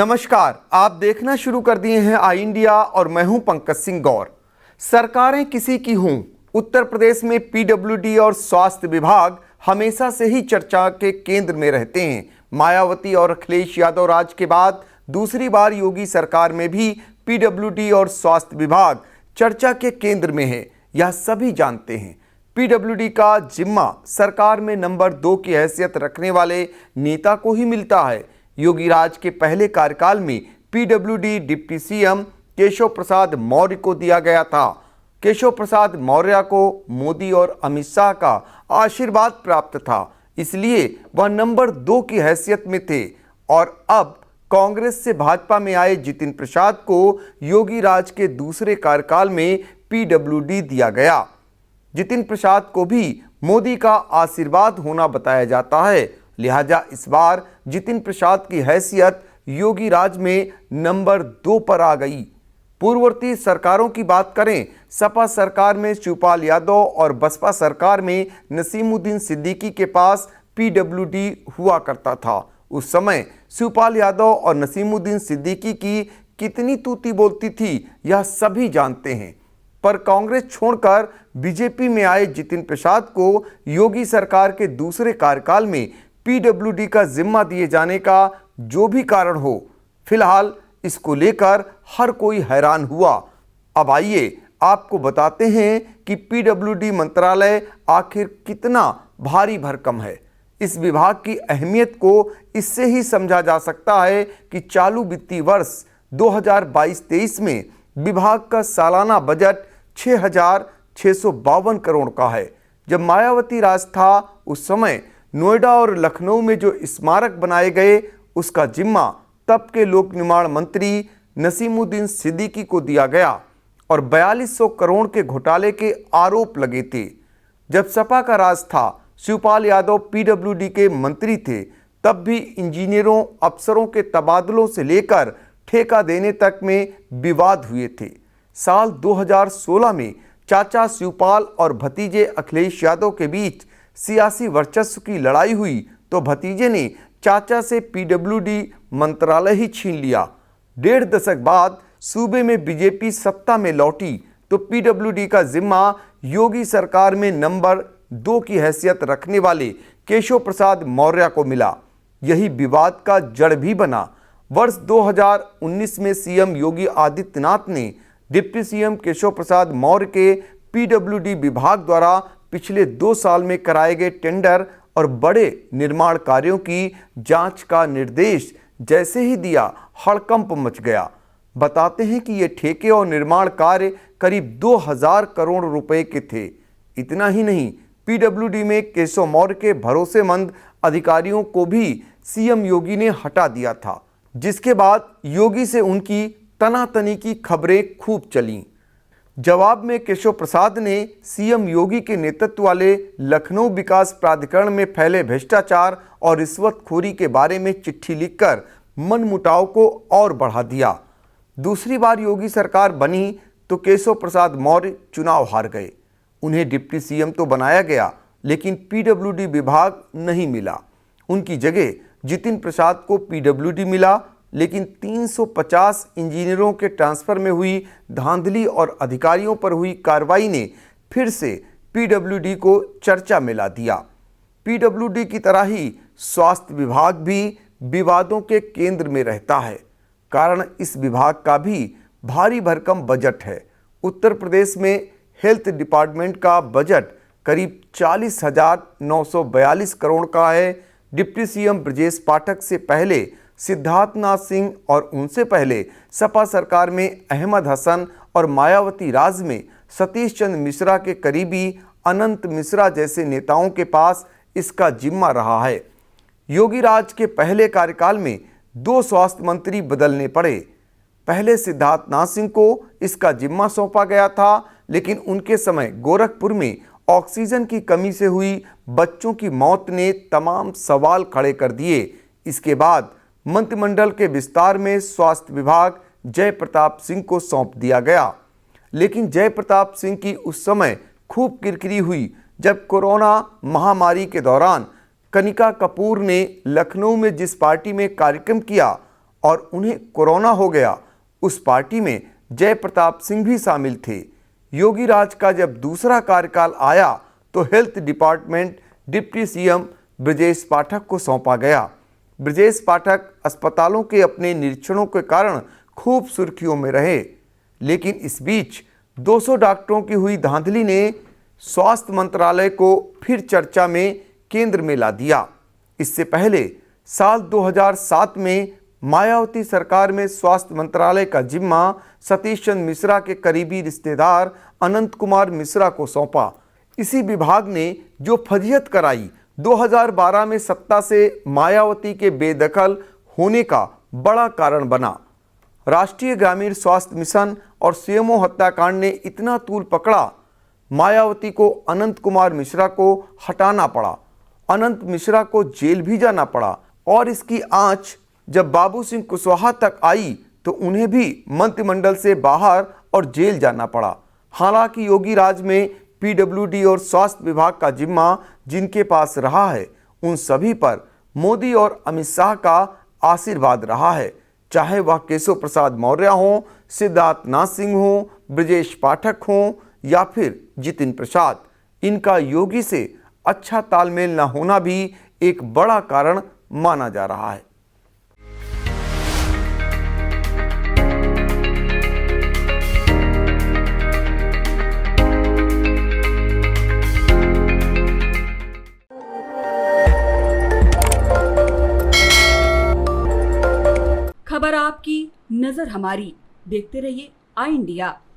नमस्कार, आप देखना शुरू कर दिए हैं आई इंडिया और मैं हूं पंकज सिंह गौर। सरकारें किसी की हों, उत्तर प्रदेश में पीडब्ल्यूडी और स्वास्थ्य विभाग हमेशा से ही चर्चा के केंद्र में रहते हैं। मायावती और अखिलेश यादव राज के बाद दूसरी बार योगी सरकार में भी पीडब्ल्यूडी और स्वास्थ्य विभाग चर्चा के केंद्र में है, यह सभी जानते हैं। पीडब्ल्यूडी का जिम्मा सरकार में नंबर 2 की हैसियत रखने वाले नेता को ही मिलता है। योगी राज के पहले कार्यकाल में PWD deputy CM Keshav Prasad Maurya को दिया गया था। केशव प्रसाद मौर्य को मोदी और अमित शाह का आशीर्वाद प्राप्त था, इसलिए वह नंबर 2 की हैसियत में थे। और अब कांग्रेस से भाजपा में आए जितिन प्रसाद को योगी राज के दूसरे कार्यकाल में पीडब्ल्यूडी दिया गया। जितिन प्रसाद को भी मोदी का आशीर्वाद होना बताया जाता है, लिहाजा इस बार जितिन प्रसाद की हैसियत योगी राज में नंबर 2 पर आ गई। पूर्ववर्ती सरकारों की बात करें, सपा सरकार में शिवपाल यादव और बसपा सरकार में नसीमुद्दीन सिद्दीकी के पास पीडब्ल्यूडी हुआ करता था। उस समय शिवपाल यादव और नसीमुद्दीन सिद्दीकी की कितनी तूती बोलती थी, यह सभी जानते हैं। पर कांग्रेस छोड़कर बीजेपी में आए जितिन प्रसाद को योगी सरकार के दूसरे कार्यकाल में पीडब्ल्यूडी का जिम्मा दिए जाने का जो भी कारण हो, फिलहाल इसको लेकर हर कोई हैरान हुआ। अब आइए आपको बताते हैं कि पीडब्ल्यूडी मंत्रालय आखिर कितना भारी भरकम है। इस विभाग की अहमियत को इससे ही समझा जा सकता है कि चालू वित्तीय वर्ष 2022-23 में विभाग का सालाना बजट 6,652 करोड़ का है। जब मायावती राज था उस समय नोएडा और लखनऊ में जो स्मारक बनाए गए, उसका जिम्मा तब के लोक निर्माण मंत्री नसीमुद्दीन सिद्दीकी को दिया गया और 4200 करोड़ के घोटाले के आरोप लगे थे। जब सपा का राज था, शिवपाल यादव पीडब्ल्यूडी के मंत्री थे, तब भी इंजीनियरों अफसरों के तबादलों से लेकर ठेका देने तक में विवाद हुए थे। साल 2016 में चाचा शिवपाल और भतीजे अखिलेश यादव के बीच सियासी वर्चस्व की लड़ाई हुई तो भतीजे ने चाचा से पीडब्ल्यूडी मंत्रालय ही छीन लिया। 1.5 दशक बाद सूबे में बीजेपी सत्ता में लौटी तो पीडब्ल्यूडी का जिम्मा योगी सरकार में नंबर 2 की हैसियत रखने वाले केशव प्रसाद मौर्य को मिला। यही विवाद का जड़ भी बना। वर्ष 2019 में सीएम योगी आदित्यनाथ ने डिप्टी सीएम केशव प्रसाद मौर्य के पीडब्ल्यूडी विभाग द्वारा पिछले 2 साल में कराए गए टेंडर और बड़े निर्माण कार्यों की जांच का निर्देश जैसे ही दिया, हड़कंप मच गया। बताते हैं कि ये ठेके और निर्माण कार्य करीब 2000 करोड़ रुपए के थे। इतना ही नहीं, पीडब्ल्यूडी में केशव मौर्य के भरोसेमंद अधिकारियों को भी सीएम योगी ने हटा दिया था, जिसके बाद योगी से उनकी तनातनी की खबरें खूब चलीं। जवाब में केशव प्रसाद ने सीएम योगी के नेतृत्व वाले लखनऊ विकास प्राधिकरण में फैले भ्रष्टाचार और रिश्वतखोरी के बारे में चिट्ठी लिखकर मनमुटाव को और बढ़ा दिया। दूसरी बार योगी सरकार बनी तो केशव प्रसाद मौर्य चुनाव हार गए। उन्हें डिप्टी सीएम तो बनाया गया, लेकिन पीडब्ल्यूडी विभाग नहीं मिला। उनकी जगह जितिन प्रसाद को पीडब्ल्यूडी मिला, लेकिन 350 इंजीनियरों के ट्रांसफर में हुई धांधली और अधिकारियों पर हुई कार्रवाई ने फिर से पीडब्ल्यूडी को चर्चा में ला दिया। पीडब्ल्यूडी की तरह ही स्वास्थ्य विभाग भी विवादों के केंद्र में रहता है, कारण इस विभाग का भी भारी भरकम बजट है। उत्तर प्रदेश में हेल्थ डिपार्टमेंट का बजट करीब 40,942 करोड़ का है। डिप्टी सीएम ब्रजेश पाठक से पहले सिद्धार्थनाथ सिंह और उनसे पहले सपा सरकार में अहमद हसन और मायावती राज में सतीश चंद्र मिश्रा के करीबी अनंत मिश्रा जैसे नेताओं के पास इसका जिम्मा रहा है। योगी राज के पहले कार्यकाल में 2 स्वास्थ्य मंत्री बदलने पड़े। पहले सिद्धार्थनाथ सिंह को इसका जिम्मा सौंपा गया था, लेकिन उनके समय गोरखपुर में ऑक्सीजन की कमी से हुई बच्चों की मौत ने तमाम सवाल खड़े कर दिए। इसके बाद मंत्रिमंडल के विस्तार में स्वास्थ्य विभाग जय प्रताप सिंह को सौंप दिया गया, लेकिन जय प्रताप सिंह की उस समय खूब किरकिरी हुई जब कोरोना महामारी के दौरान कनिका कपूर ने लखनऊ में जिस पार्टी में कार्यक्रम किया, और उन्हें कोरोना हो गया, उस पार्टी में जय प्रताप सिंह भी शामिल थे। योगी राज का जब दूसरा कार्यकाल आया तो health department deputy CM Brajesh Pathak को सौंपा गया। ब्रजेश पाठक अस्पतालों के अपने निरीक्षणों के कारण खूब सुर्खियों में रहे, लेकिन इस बीच 200 डॉक्टरों की हुई धांधली ने स्वास्थ्य मंत्रालय को फिर चर्चा में केंद्र में ला दिया। इससे पहले साल 2007 में मायावती सरकार में स्वास्थ्य मंत्रालय का जिम्मा सतीश चंद्र मिश्रा के करीबी रिश्तेदार अनंत कुमार मिश्रा को सौंपा। इसी विभाग ने जो फजीहत कराई, 2012 में सत्ता से मायावती के बेदखल होने का बड़ा कारण बना। राष्ट्रीय ग्रामीण स्वास्थ्य मिशन और सीएमओ हत्याकांड ने इतना तूल पकड़ा, मायावती को अनंत कुमार मिश्रा को हटाना पड़ा, अनंत मिश्रा को जेल भी जाना पड़ा और इसकी आंच जब बाबू सिंह कुशवाहा तक आई तो उन्हें भी मंत्रिमंडल से बाहर और जेल जाना पड़ा। हालांकि योगी राज में पीडब्ल्यूडी और स्वास्थ्य विभाग का जिम्मा जिनके पास रहा है, उन सभी पर मोदी और अमित शाह का आशीर्वाद रहा है, चाहे वह केशव प्रसाद मौर्य हों, सिद्धार्थ नाथ सिंह हों, ब्रजेश पाठक हों या फिर जितिन प्रसाद। इनका योगी से अच्छा तालमेल न होना भी एक बड़ा कारण माना जा रहा है। खबर आपकी, नजर हमारी। देखते रहिए आई इंडिया।